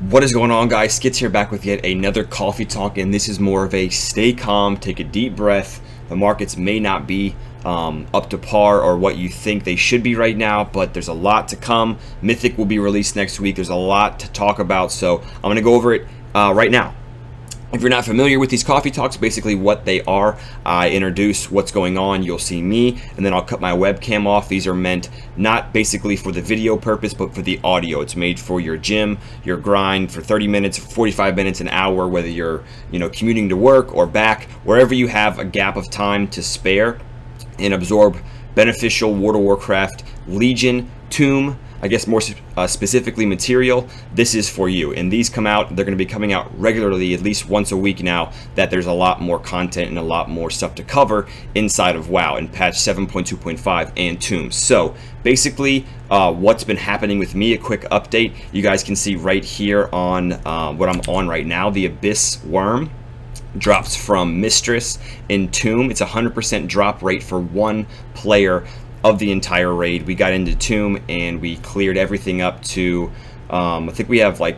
What is going on, guys? Skits here, back with yet another coffee talk, and this is more of a stay calm, take a deep breath. The markets may not be up to par or what you think they should be right now, but there's a lot to come. Mythic will be released next week. There's a lot to talk about, so I'm going to go over it right now. If you're not familiar with these coffee talks, basically what they are, I introduce what's going on, you'll see me, and then I'll cut my webcam off. These are meant not basically for the video purpose, but for the audio. It's made for your gym, your grind for 30 minutes, 45 minutes, an hour, whether you're, commuting to work or back, wherever you have a gap of time to spare and absorb beneficial World of Warcraft, Legion, Tomb, I guess more specifically material. This is for you, and these come out, they're going to be coming out regularly, at least once a week now, that there's a lot more content and a lot more stuff to cover inside of WoW in patch 7.2.5 and Tomb. So basically what's been happening with me, a quick update. You guys can see right here on what I'm on right now, the Abyss Worm drops from Mistress in Tomb. It's 100% drop rate for one player of the entire raid. We got into Tomb and we cleared everything up to I think we have like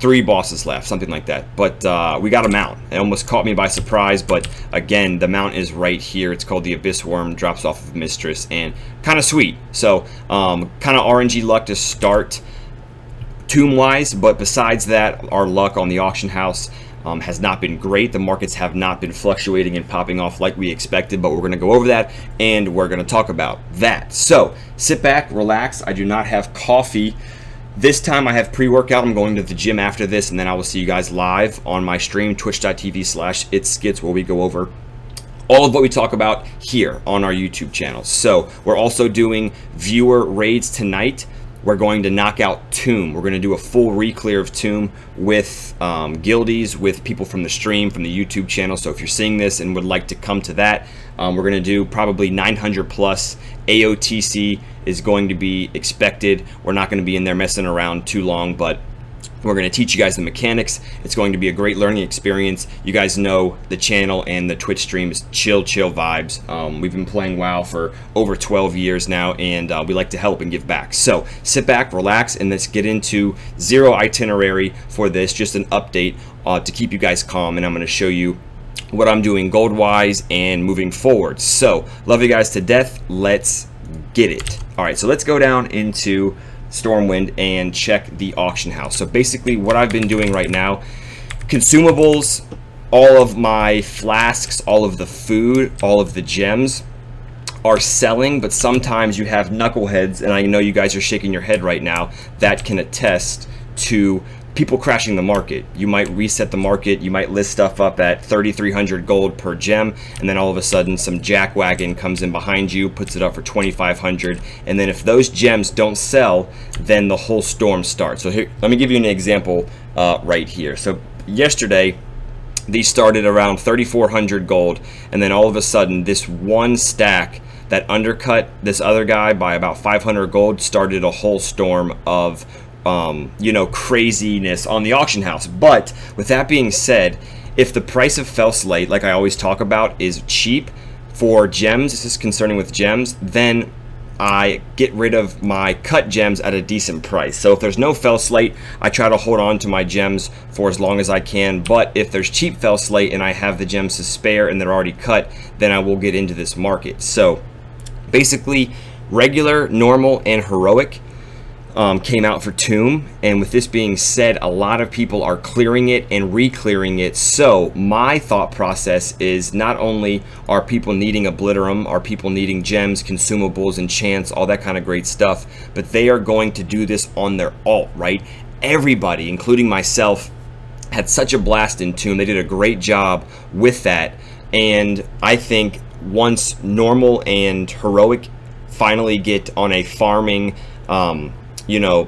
3 bosses left, something like that, but we got a mount. It almost caught me by surprise, but again, the mount is right here. It's called the Abyss Worm, drops off of Mistress, and kind of sweet. So kind of RNG luck to start Tomb wise, but besides that, our luck on the auction house has not been great. The markets have not been fluctuating and popping off like we expected, but we're going to go over that and we're going to talk about that. So sit back, relax. I do not have coffee this time. I have pre-workout. I'm going to the gym after this, and then I will see you guys live on my stream, twitch.tv/itsskits, where we go over all of what we talk about here on our YouTube channel. So we're also doing viewer raids tonight. We're going to knock out Tomb. We're going to do a full re-clear of Tomb with guildies, with people from the stream, from the YouTube channel. So if you're seeing this and would like to come to that, we're going to do probably 900 plus. AOTC is going to be expected. We're not going to be in there messing around too long, but we're going to teach you guys the mechanics. It's going to be a great learning experience. You guys know the channel and the Twitch stream is chill vibes. We've been playing WoW for over 12 years now, and we like to help and give back. So sit back, relax, and let's get into zero itinerary for this, just an update to keep you guys calm, and I'm going to show you what I'm doing gold wise and moving forward. So love you guys to death. Let's get it. All right, so let's go down into Stormwind and check the auction house. So basically what I've been doing right now, consumables, all of my flasks, all of the food, all of the gems are selling, but sometimes you have knuckleheads, and I know you guys are shaking your head right now, that can attest to people crashing the market. You might reset the market, you might list stuff up at 3,300 gold per gem, and then all of a sudden some jackwagon comes in behind you, puts it up for 2,500, and then if those gems don't sell, then the whole storm starts. So here, let me give you an example right here. So yesterday, these started around 3,400 gold, and then all of a sudden this one stack that undercut this other guy by about 500 gold started a whole storm of craziness on the auction house. But with that being said, if the price of Fell Slate, like I always talk about, is cheap for gems, this is concerning with gems, then I get rid of my cut gems at a decent price. So if there's no Fell Slate, I try to hold on to my gems for as long as I can. But if there's cheap Fell Slate and I have the gems to spare and they're already cut, then I will get into this market. So basically, regular, normal, and heroic came out for Tomb, and with this being said, a lot of people are clearing it and re-clearing it. So my thought process is, not only are people needing Obliterum, are people needing gems, consumables, enchants, all that kind of great stuff, but they are going to do this on their alt, right? Everybody, including myself, had such a blast in Tomb. They did a great job with that, and I think once normal and heroic finally get on a farming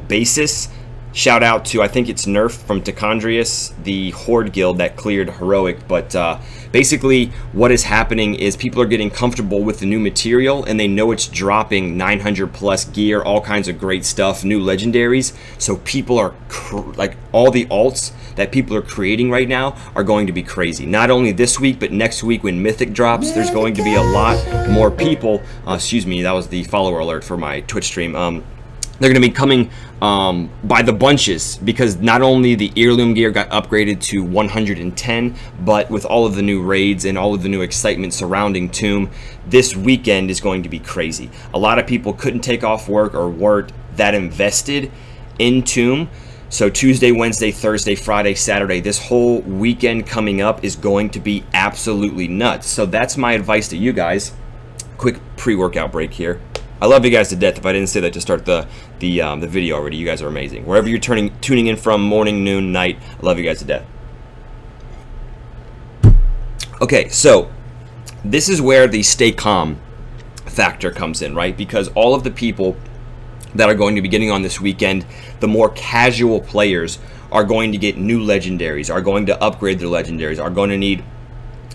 basis, shout out to, I think it's Nerf from Tacondrius, the Horde guild that cleared heroic. But basically what is happening is people are getting comfortable with the new material, and they know it's dropping 900 plus gear, all kinds of great stuff, new legendaries. So people are like, all the alts that people are creating right now are going to be crazy. Not only this week, but next week when Mythic drops, there's going to be a lot more people. Excuse me, that was the follower alert for my Twitch stream. they're going to be coming by the bunches, because not only the heirloom gear got upgraded to 110, but with all of the new raids and all of the new excitement surrounding Tomb, this weekend is going to be crazy. A lot of people couldn't take off work or weren't that invested in Tomb. So Tuesday, Wednesday, Thursday, Friday, Saturday, this whole weekend coming up is going to be absolutely nuts. So that's my advice to you guys. Quick pre-workout break here. I love you guys to death. If I didn't say that to start the video already, you guys are amazing. Wherever you're tuning in from, morning, noon, night, I love you guys to death. Okay, so this is where the stay calm factor comes in, right? Because all of the people that are going to be getting on this weekend, the more casual players are going to get new legendaries, are going to upgrade their legendaries, are going to need,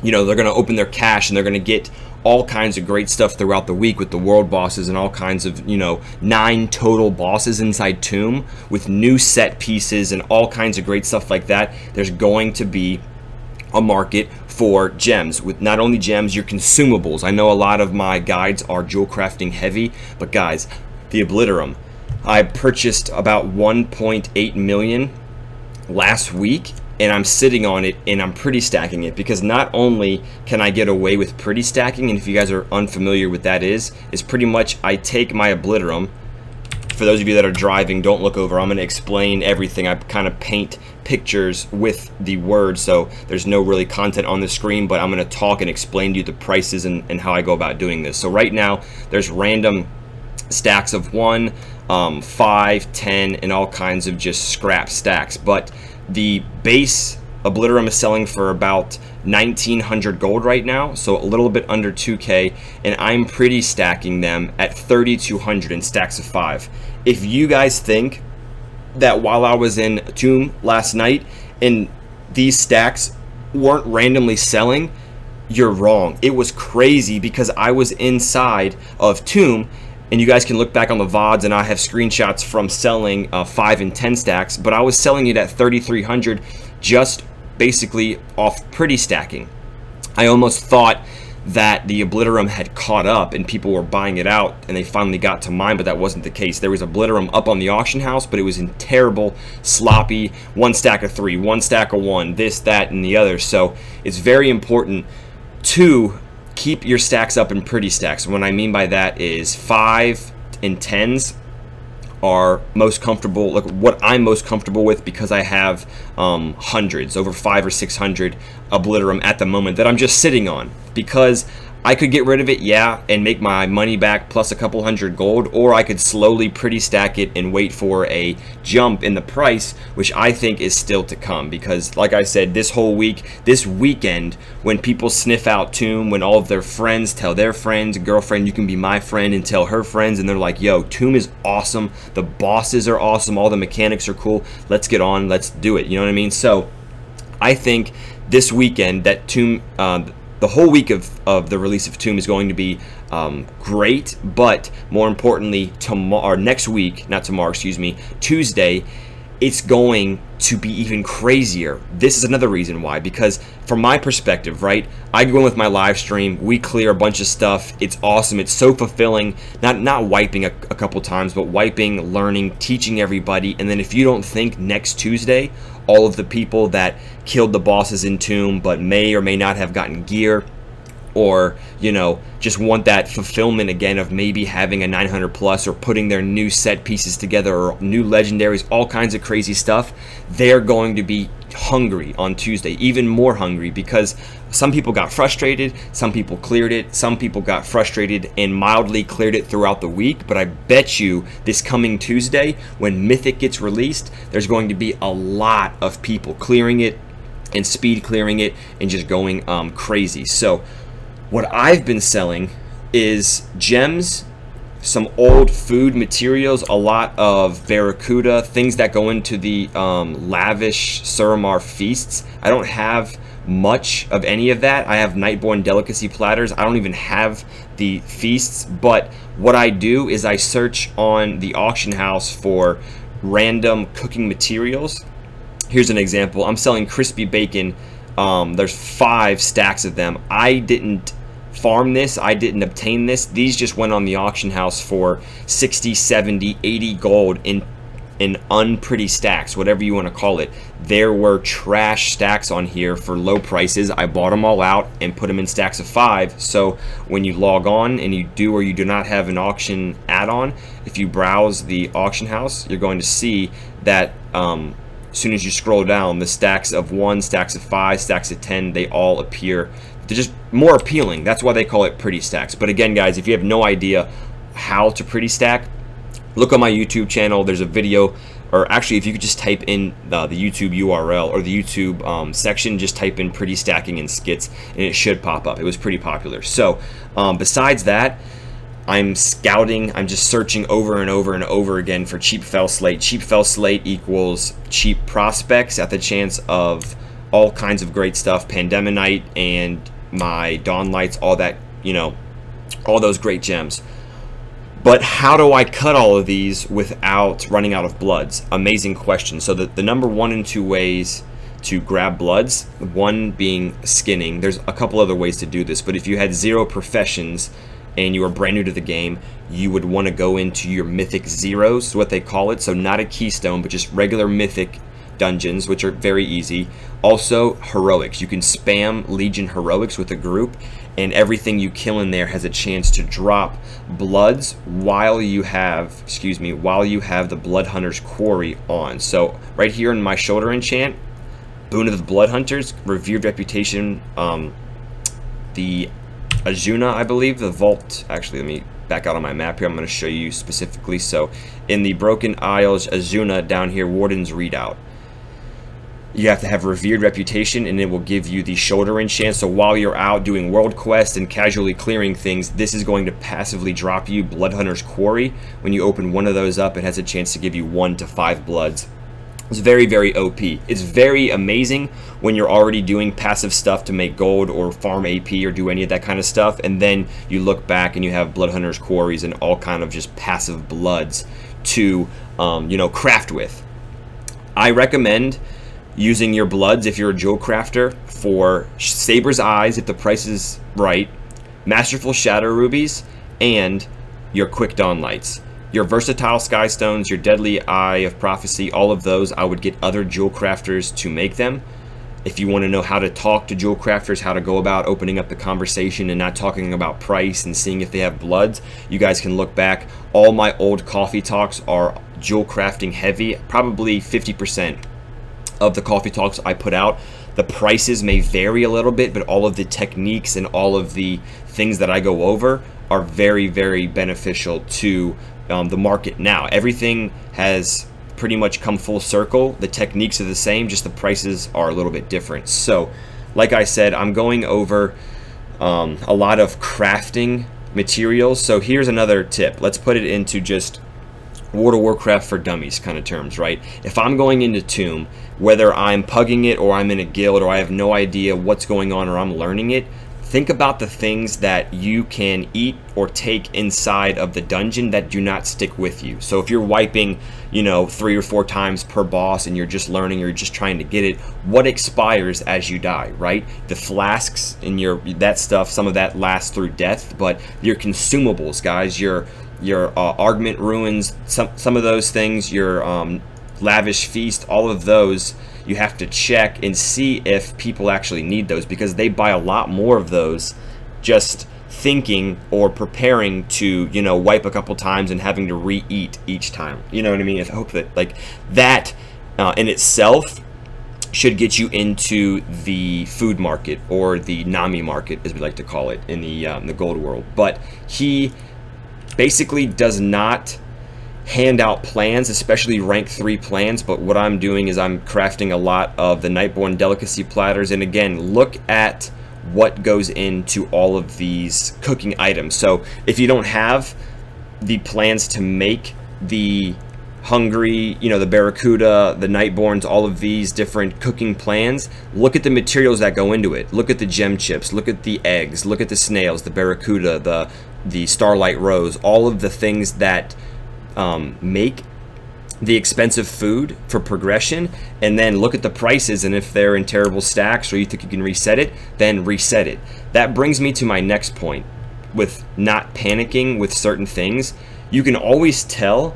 you know, they're going to open their cache and they're going to get all kinds of great stuff throughout the week with the world bosses and all kinds of, you know, 9 total bosses inside Tomb with new set pieces and all kinds of great stuff like that. There's going to be a market for gems, with not only gems, your consumables. I know a lot of my guides are Jewelcrafting heavy, but guys, the Obliterum, I purchased about 1.8 million last week, and I'm sitting on it and I'm pretty stacking it, because not only can I get away with pretty stacking, and if you guys are unfamiliar with that is pretty much I take my Obliterum. For those of you that are driving, don't look over. I'm going to explain everything. I kind of paint pictures with the words, so there's no really content on the screen, but I'm going to talk and explain to you the prices and how I go about doing this. So right now there's random stacks of 1, 5, 10, and all kinds of just scrap stacks, but the base Obliterum is selling for about 1,900 gold right now, so a little bit under 2K, and I'm pretty stacking them at 3,200 in stacks of 5. If you guys think that while I was in Tomb last night and these stacks weren't randomly selling, you're wrong. It was crazy, because I was inside of Tomb, and you guys can look back on the VODs, and I have screenshots from selling 5 and 10 stacks, but I was selling it at 3,300 just basically off pretty stacking. I almost thought that the Obliterum had caught up and people were buying it out and they finally got to mine, but that wasn't the case. There was Obliterum up on the auction house, but it was in terrible, sloppy, 1 stack of 3, 1 stack of 1, this, that, and the other. So it's very important to keep your stacks up in pretty stacks. What I mean by that is 5 and 10s are most comfortable, like what I'm most comfortable with, because I have hundreds, over 500 or 600 Obliterum at the moment that I'm just sitting on, because I could get rid of it, yeah, and make my money back plus a couple hundred gold, or I could slowly pretty stack it and wait for a jump in the price, which I think is still to come, because like I said, this whole week, this weekend, when people sniff out Tomb, when all of their friends tell their friends, girlfriend, you can be my friend, and tell her friends, and they're like, yo, Tomb is awesome, the bosses are awesome, all the mechanics are cool, let's get on, let's do it, you know what I mean? So I think this weekend that Tomb, the whole week of the release of Tomb is going to be great, but more importantly, tomorrow, or next week, not tomorrow, excuse me, Tuesday, it's going to be even crazier. This is another reason why, because from my perspective, right, I go in with my live stream, we clear a bunch of stuff, it's awesome, it's so fulfilling, not wiping a couple times, but wiping, learning, teaching everybody, and then if you don't think next Tuesday, all of the people that killed the bosses in Tomb but may or may not have gotten gear, or, you know, just want that fulfillment again of maybe having a 900 plus, or putting their new set pieces together, or new legendaries, all kinds of crazy stuff, they're going to be hungry on Tuesday, even more hungry, because some people got frustrated, some people cleared it, some people got frustrated and mildly cleared it throughout the week, but I bet you this coming Tuesday, when Mythic gets released, there's going to be a lot of people clearing it and speed clearing it and just going crazy. So what I've been selling is gems, some old food materials, a lot of barracuda, things that go into the lavish Suramar feasts. I don't have much of any of that. I have Nightborn delicacy platters. I don't even have the feasts, but what I do is I search on the auction house for random cooking materials. Here's an example. I'm selling crispy bacon. There's 5 stacks of them. I didn't farm this. I didn't obtain this. These just went on the auction house for 60, 70, 80 gold in unpretty stacks, whatever you want to call it. There were trash stacks on here for low prices. I bought them all out and put them in stacks of 5. So when you log on and you do or you do not have an auction add-on, if you browse the auction house, you're going to see that as soon as you scroll down, the stacks of 1, stacks of 5, stacks of 10, they all appear. They're just more appealing. That's why they call it pretty stacks. But again, guys, if you have no idea how to pretty stack, look on my YouTube channel. There's a video, or actually if you could just type in the YouTube URL or the YouTube section, just type in pretty stacking and skits and it should pop up. It was pretty popular. So besides that, I'm scouting, I'm just searching over and over and over again for cheap fell slate. Cheap fell slate equals cheap prospects at the chance of all kinds of great stuff, Pandemonite and my Dawn Lights, all that, you know, all those great gems. But how do I cut all of these without running out of bloods? Amazing question. So the number 1 and 2 ways to grab bloods, one being skinning. There's a couple other ways to do this, but if you had 0 professions and you were brand new to the game, you would want to go into your mythic zeros, is what they call it. So not a keystone, but just regular mythic dungeons, which are very easy. Also heroics. You can spam Legion heroics with a group, and everything you kill in there has a chance to drop bloods while you have, while you have the Blood Hunter's Quarry on. So right here in my shoulder enchant, Boon of the Blood Hunters, Revered Reputation, the Azuna, I believe, the vault. Actually, let me back out on my map here. I'm going to show you specifically. So in the Broken Isles Azuna down here, Warden's Redoubt, you have to have Revered Reputation, and it will give you the shoulder enchant. So while you're out doing world quests and casually clearing things, this is going to passively drop you Blood Hunter's Quarry. When you open one of those up, it has a chance to give you 1 to 5 bloods. It's very, very OP. It's very amazing when you're already doing passive stuff to make gold or farm AP or do any of that kind of stuff, and then you look back and you have Blood Hunter's Quarries and all kind of just passive bloods to you know, craft with. I recommend using your bloods if you're a Jewelcrafter for Saber's Eyes if the price is right, Masterful Shadow Rubies, and your Quick Dawn Lights. Your Versatile Skystones, your Deadly Eye of Prophecy, all of those, I would get other Jewelcrafters to make them. If you want to know how to talk to Jewelcrafters, how to go about opening up the conversation and not talking about price and seeing if they have bloods, you guys can look back. All my old coffee talks are Jewelcrafting heavy, probably 50% of the coffee talks I put out. The prices may vary a little bit, but all of the techniques and all of the things that I go over are very, very beneficial to the market now. Everything has pretty much come full circle. The techniques are the same, just the prices are a little bit different. So, like I said, I'm going over a lot of crafting materials. So here's another tip. Let's put it into just World of Warcraft for dummies kind of terms, right? If I'm going into Tomb, whether I'm pugging it or I'm in a guild or I have no idea what's going on or I'm learning it, think about the things that you can eat or take inside of the dungeon that do not stick with you. So if you're wiping, you know, 3 or 4 times per boss and you're just learning, you're just trying to get it, what expires as you die, right? The flasks and that stuff, some of that lasts through death, but your consumables, guys, your Augment Ruins, some of those things, your Lavish Feast, all of those, you have to check and see if people actually need those, because they buy a lot more of those just thinking or preparing to, you know, wipe a couple times and having to re-eat each time. You know what I mean? I hope that, like, that in itself should get you into the food market, or the Nami market, as we like to call it, in the gold world. But he basically does not hand out plans, especially rank 3 plans, but what I'm doing is I'm crafting a lot of the Nightborn delicacy platters. And again, look at what goes into all of these cooking items. So if you don't have the plans to make the Hungry, you know, the Barracuda, the Nightborns, all of these different cooking plans, look at the materials that go into it. Look at the gem chips, look at the eggs, look at the snails, the Barracuda, the Starlight Rose, all of the things that make the expensive food for progression, and then look at the prices, and if they're in terrible stacks or you think you can reset it, then reset it. That brings me to my next point with not panicking with certain things. You can always tell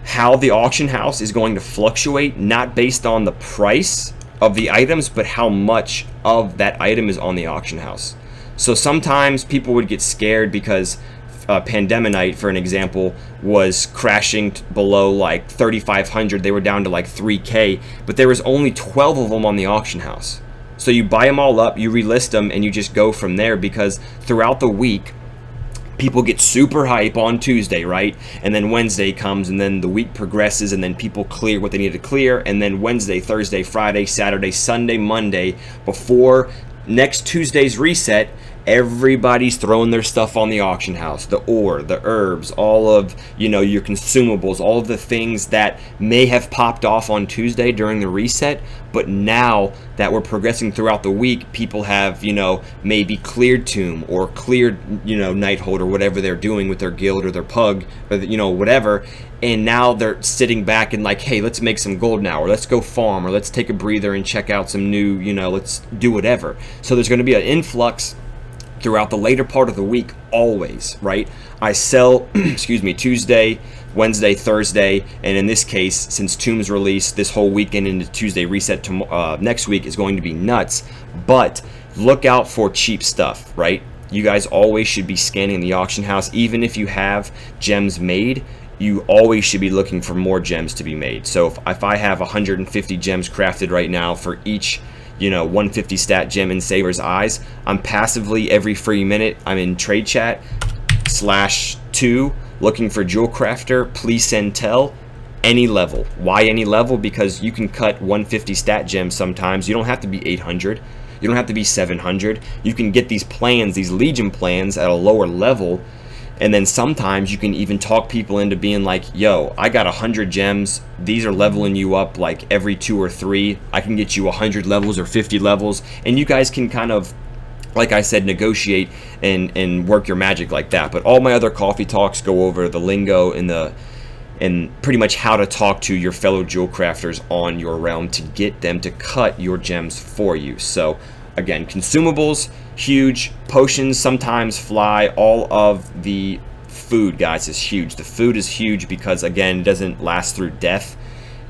how the auction house is going to fluctuate, not based on the price of the items, but how much of that item is on the auction house. So sometimes people would get scared because Pandemonite, for an example, was crashing below like 3,500. They were down to like 3K, but there was only 12 of them on the auction house. So you buy them all up, you relist them, and you just go from there, because throughout the week people get super hype on Tuesday, right? And then Wednesday comes, and then the week progresses, and then people clear what they need to clear, and then Wednesday, Thursday, Friday, Saturday, Sunday, Monday, before next Tuesday's reset, everybody's throwing their stuff on the auction house. The ore, the herbs, all of, you know, your consumables, all of the things that may have popped off on Tuesday during the reset, but now that we're progressing throughout the week, people have, you know, maybe cleared tomb or cleared, you know, Nighthold or whatever they're doing with their guild or their pug, or, you know, whatever, and now they're sitting back and like, hey, let's make some gold now, or let's go farm, or let's take a breather and check out some new, you know, let's do whatever. So there's going to be an influx throughout the later part of the week, always, right? I sell, excuse me, Tuesday, Wednesday, Thursday, and in this case, since Tomb's released, this whole weekend into Tuesday reset to next week is going to be nuts. But look out for cheap stuff, right? You guys always should be scanning the auction house. Even if you have gems made, you always should be looking for more gems to be made. So if I have 150 gems crafted right now for each, you know, 150 stat gem in Saber's Eyes, I'm passively every free minute, I'm in trade chat /2 looking for Jewelcrafter, please send tell, any level. Why any level? Because you can cut 150 stat gems sometimes. You don't have to be 800. You don't have to be 700. You can get these plans, these Legion plans, at a lower level. And then sometimes you can even talk people into being like, yo, I got 100 gems. These are leveling you up like every 2 or 3. I can get you 100 levels or 50 levels. And you guys can kind of, like I said, negotiate and work your magic like that. But all my other coffee talks go over the lingo and pretty much how to talk to your fellow jewel crafters on your realm to get them to cut your gems for you. So again, consumables, huge. Potions sometimes fly. All of the food, guys, is huge. The food is huge because, again, it doesn't last through death.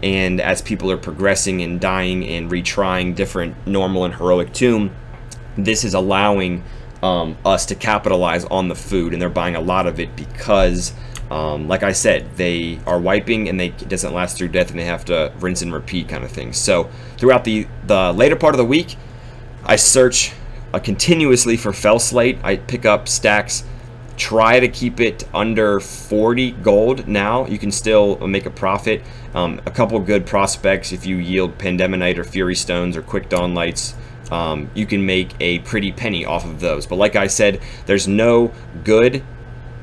And as people are progressing and dying and retrying different normal and heroic tomb, this is allowing us to capitalize on the food. And they're buying a lot of it because, like I said, they are wiping and it doesn't last through death, and they have to rinse and repeat kind of thing. So throughout the later part of the week, I search continuously for Fell Slate. I pick up stacks, try to keep it under 40 gold. Now you can still make a profit. A couple good prospects, if you yield Pandemonite or Fury Stones or Quick Dawn Lights, you can make a pretty penny off of those. But like I said, there's no good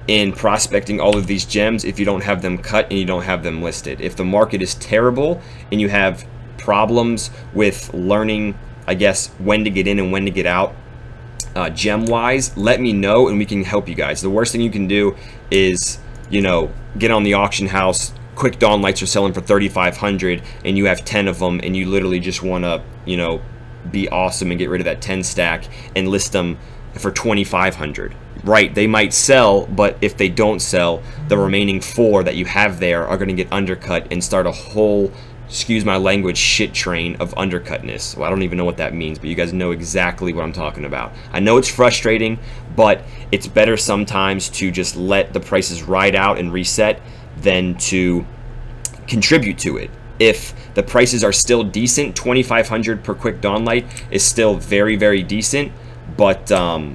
in prospecting all of these gems if you don't have them cut and you don't have them listed. If the market is terrible and you have problems with learning, I guess, when to get in and when to get out, gem wise, let me know and we can help you guys. The worst thing you can do is, you know, get on the auction house. Quick Dawn Lights are selling for 3,500 and you have 10 of them, and you literally just want to, you know, be awesome and get rid of that 10 stack and list them for 2,500. Right, they might sell, but if they don't sell, the remaining 4 that you have there are going to get undercut and start a whole, excuse my language, shit train of undercutness. Well, I don't even know what that means, but you guys know exactly what I'm talking about. I know it's frustrating, but it's better sometimes to just let the prices ride out and reset than to contribute to it. If the prices are still decent, 2,500 per Quick Dawn Light is still very, very decent. But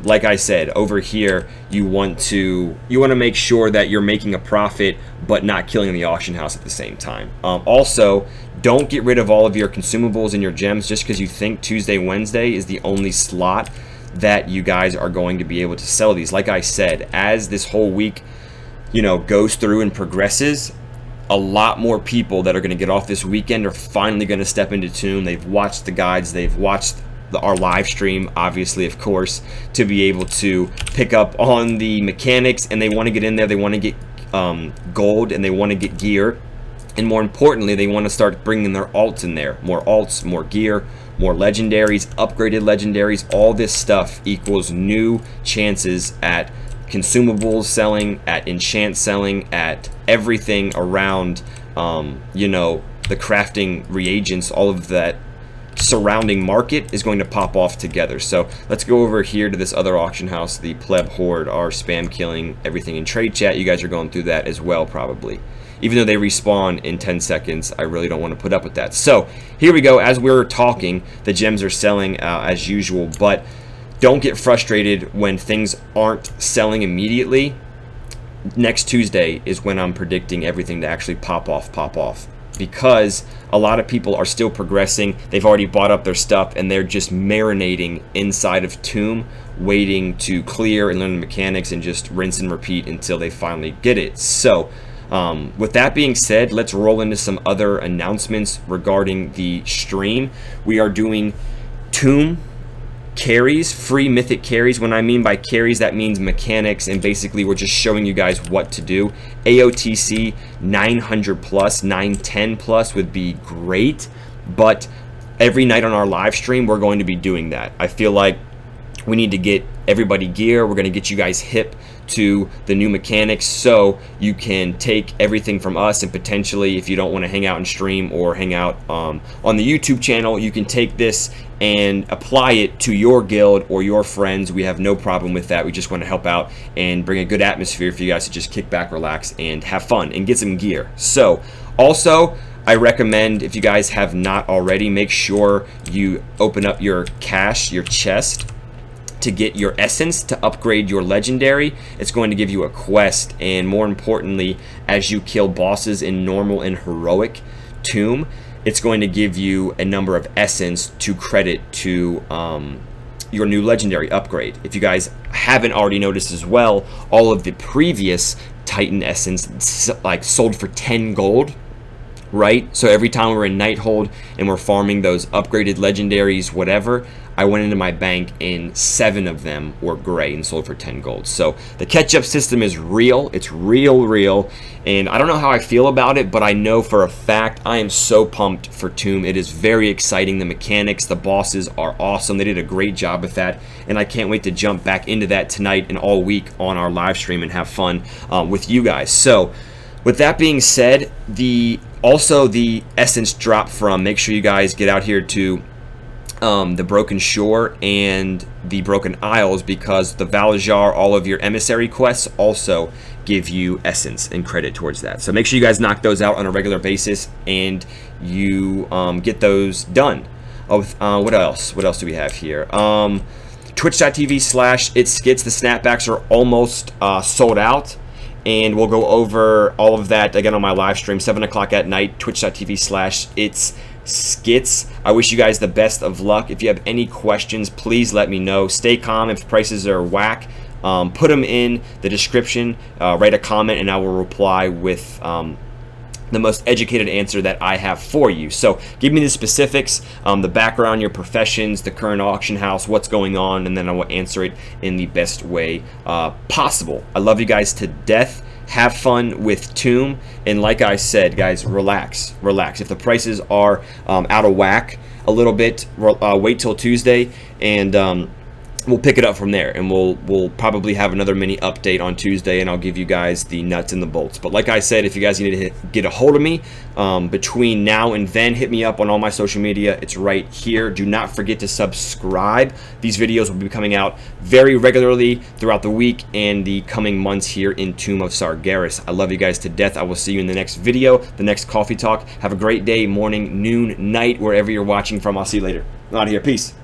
like I said, over here you want to make sure that you're making a profit but not killing the auction house at the same time. Also, don't get rid of all of your consumables and your gems just because you think Tuesday, Wednesday is the only slot that you guys are going to be able to sell these. Like I said, as this whole week, you know, goes through and progresses, a lot more people that are going to get off this weekend are finally going to step into Tomb. They've watched the guides, they've watched our live stream, obviously, of course, to be able to pick up on the mechanics, and they want to get in there, they want to get gold, and they want to get gear. And more importantly, they want to start bringing their alts in there. More alts, more gear, more legendaries, upgraded legendaries. All this stuff equals new chances at consumables selling, at enchant selling, at everything around, you know, the crafting reagents. All of that surrounding market is going to pop off together. So let's go over here to this other auction house, the Pleb Horde, our spam killing everything in trade chat. You guys are going through that as well, probably. Even though they respawn in 10 seconds, I really don't want to put up with that. So here we go. As we're talking, the gems are selling as usual, but don't get frustrated when things aren't selling immediately. Next Tuesday is when I'm predicting everything to actually pop off, because a lot of people are still progressing. They've already bought up their stuff and they're just marinating inside of Tomb, waiting to clear and learn the mechanics and just rinse and repeat until they finally get it. So with that being said, let's roll into some other announcements regarding the stream. We are doing Tomb carries, free mythic carries. When I mean by carries, that means mechanics, and basically we're just showing you guys what to do. AOTC 900 plus, 910 plus would be great, but every night on our live stream we're going to be doing that. I feel like we need to get everybody gear. We're going to get you guys hip to the new mechanics, so you can take everything from us, and potentially, if you don't want to hang out and stream or hang out on the YouTube channel, you can take this and apply it to your guild or your friends. We have no problem with that. We just want to help out and bring a good atmosphere for you guys to just kick back, relax, and have fun and get some gear. So also, I recommend, if you guys have not already, make sure you open up your cache, your chest, to get your essence to upgrade your legendary. It's going to give you a quest, and more importantly, as you kill bosses in normal and heroic Tomb, it's going to give you a number of essence to credit to your new legendary upgrade. If you guys haven't already noticed as well, all of the previous Titan essence like sold for 10 gold, right? So every time we're in Nighthold and we're farming those upgraded legendaries, whatever, I went into my bank and 7 of them were gray and sold for 10 gold. So the catch-up system is real. It's real. And I don't know how I feel about it, but I know for a fact I am so pumped for Tomb. It is very exciting. The mechanics, the bosses are awesome. They did a great job with that. And I can't wait to jump back into that tonight and all week on our live stream and have fun with you guys. So with that being said, also the essence drop from, make sure you guys get out here to the Broken Shore and the Broken Isles, because the Valajar, all of your emissary quests also give you essence and credit towards that. So make sure you guys knock those out on a regular basis and you get those done. What else do we have here? Twitch.tv/itskits. The snapbacks are almost sold out, and we'll go over all of that again on my live stream, 7 o'clock at night. Twitch.tv/itskits. I wish you guys the best of luck. If you have any questions, please let me know. Stay calm. If prices are whack, put them in the description, write a comment, and I will reply with the most educated answer that I have for you. So give me the specifics, the background, your professions, the current auction house, what's going on, and then I will answer it in the best way possible. I love you guys to death. Have fun with Tomb, and like I said, guys, relax. If the prices are out of whack a little bit, wait till Tuesday, and we'll pick it up from there, and we'll probably have another mini update on Tuesday, and I'll give you guys the nuts and the bolts. But like I said, if you guys need to get a hold of me between now and then, hit me up on all my social media. It's right here. Do not forget to subscribe. These videos will be coming out very regularly throughout the week and the coming months here in Tomb of Sargeras. I love you guys to death. I will see you in the next video, the next coffee talk. Have a great day, morning, noon, night, wherever you're watching from. I'll see you later. I'm out of here. Peace.